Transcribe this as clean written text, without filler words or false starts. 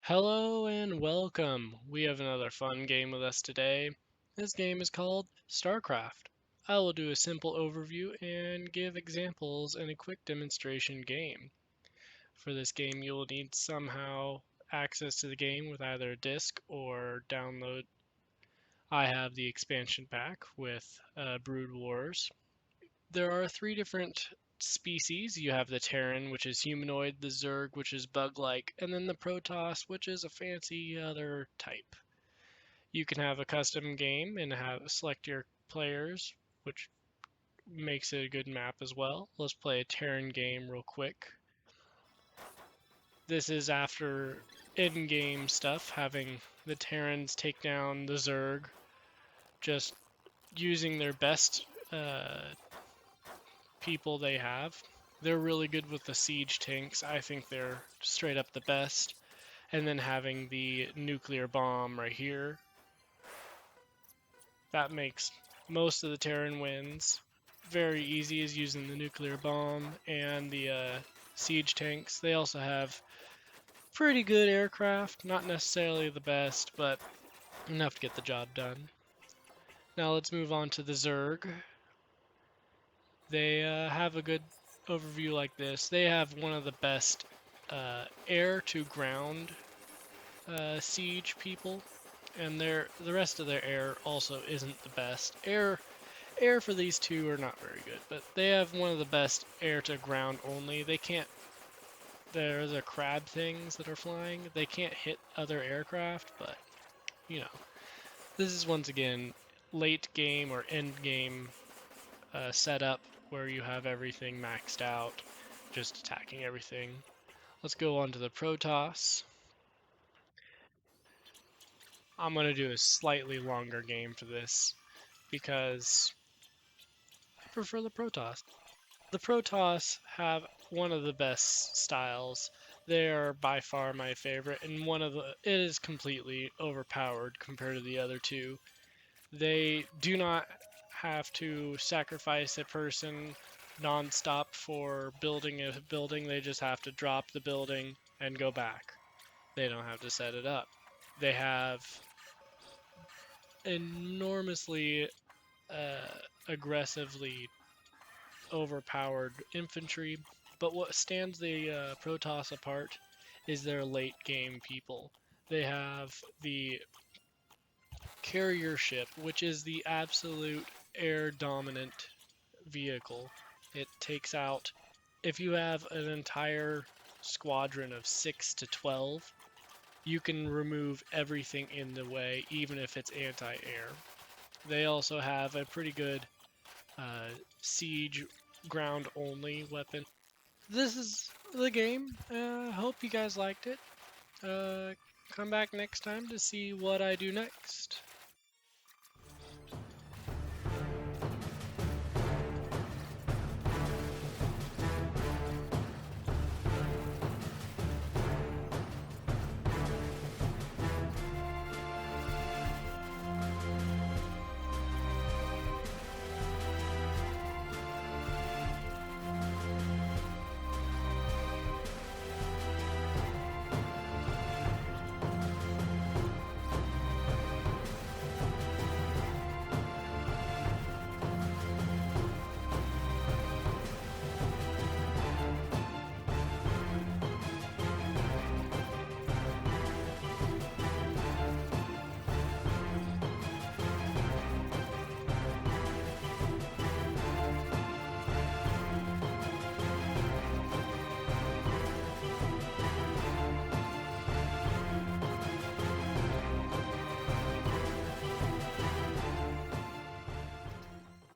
Hello and welcome. We have another fun game with us today. This game is called StarCraft. I will do a simple overview and give examples in a quick demonstration game. For this game, you will need somehow access to the game with either a disc or download. I have the expansion pack with Brood Wars. There are three different species. You have the Terran, which is humanoid, the Zerg, which is bug-like, and then the Protoss, which is a fancy other type. You can have a custom game and select your players, which makes it a good map as well. Let's play a Terran game real quick. This is after in-game stuff, having the Terrans take down the Zerg, just using their best people they have. They're really good with the siege tanks. I think they're straight up the best. And then having the nuclear bomb right here. That makes most of the Terran wins very easy is using the nuclear bomb and the siege tanks. They also have pretty good aircraft. Not necessarily the best, but enough to get the job done. Now let's move on to the Zerg. They have a good overview like this. They have one of the best air to ground siege people, and the rest of their air also isn't the best. Air for these two are not very good, but they have one of the best air to ground only. They can't. They're the crab things that are flying. They can't hit other aircraft, but you know, this is once again late game or end game setup where you have everything maxed out, just attacking everything. Let's go on to the Protoss. I'm going to do a slightly longer game for this because I prefer the Protoss. The Protoss have one of the best styles. They are by far my favorite, and it is completely overpowered compared to the other two. They do not have to sacrifice a person non-stop for building a building. They just have to drop the building and go back. They don't have to set it up. They have enormously uh, aggressively overpowered infantry, but what stands the Protoss apart is their late game people. They have the carrier ship, which is the absolute air dominant vehicle. It takes out, if you have an entire squadron of 6 to 12, you can remove everything in the way, even if it's anti-air. They also have a pretty good siege ground only weapon. This is the game. Hope you guys liked it. Come back next time to see what I do next.